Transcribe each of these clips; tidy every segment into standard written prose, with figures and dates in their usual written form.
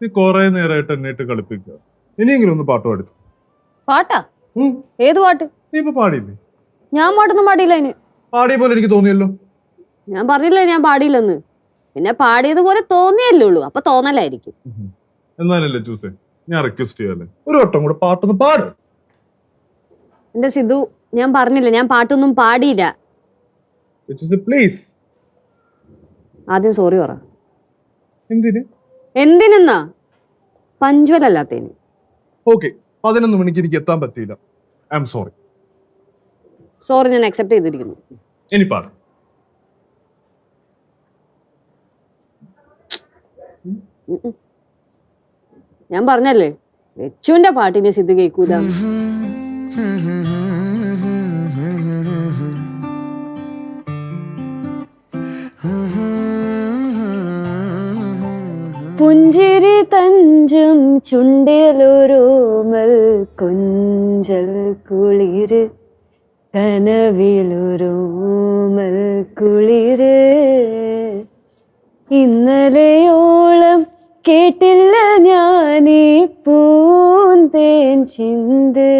നീ കൊറേ നേരമായിട്ട് എന്നിട്ട് കളിപ്പിക്കുക. ഇനിയെങ്കിലും ഒന്ന് പാട്ട് പാടി. പാട്ടാ? ഏത് പാട്ട്? നീ ഇപ്പൊ പാടിയില്ലേ? ഞാൻ പാട്ടൊന്നും പാടിയില്ല. അതിന് പാടിയ പോലെ എനിക്ക് തോന്നിയല്ലോ. ഞാൻ പറഞ്ഞില്ലേ ഞാൻ പാടിയില്ലെന്ന്. പിന്നെ പാടിയതുപോലെ തോന്നിയല്ലേ ഉള്ളൂ. അപ്പൊ തോന്നലായിരിക്കും. എന്നാലല്ലേ ചൂസേ, ഞാൻ റിക്വസ്റ്റ് ചെയ്യാല്ലേ, ഒരു വട്ടം കൂടെ പാട്ടൊന്ന് പാട്. എന്റെ സിദ്ധു, ഞാൻ പറഞ്ഞില്ല ഞാൻ പാട്ടൊന്നും പാടിയില്ല. പ്ലീസ്. ആദ്യം സോറി പറ. എന്തിന്? എന്തിനെന്നാ? പഞ്ച്വൽ അല്ലാത്തതിന്. ഓക്കെ, 11 മണിക്ക് എനിക്ക് എത്താൻ പറ്റിയില്ല. I am sorry. സോറി, ഞാൻ അക്സെപ്റ്റ് ചെയ്തിരിക്കുന്നു. ഇനി പാട്. ഞാൻ പറഞ്ഞല്ലേ ലച്ചുവിന്റെ പാട്ടിനെ സിദ്ധു കേൾക്കൂല. പുഞ്ചിരി തഞ്ചും ചുണ്ടിലൊരോമൽ കൊഞ്ചൽ കുളിര് കനവിലൊരോമൽ കുളിര് ഇന്നലെയോളം കേട്ടില്ല ഞാനീ പൂന്തേൻ ചിന്ത്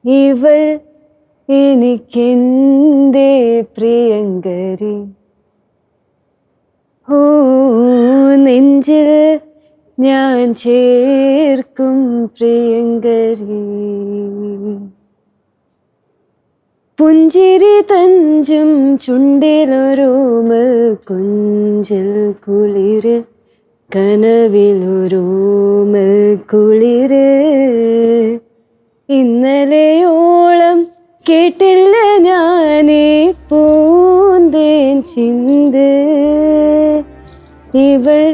ഇവൾ എനിക്കെന്തേ പ്രിയങ്കരി ഓ നെഞ്ചിൽ ഞാൻ ചേർക്കും പ്രിയങ്കരി പുഞ്ചിരി തഞ്ചും ചുണ്ടിലൊരോമൽ കൊഞ്ചൽ കുളിര് കനവിലൊരോമൽ കുളിര് ഇന്നലെയോളം കേട്ടില്ല ഞാനീ പൂന്തേൻ ചിന്ത് ഇവൾ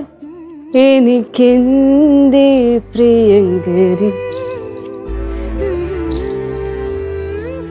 എനിക്കെന്തേ പ്രിയങ്കരി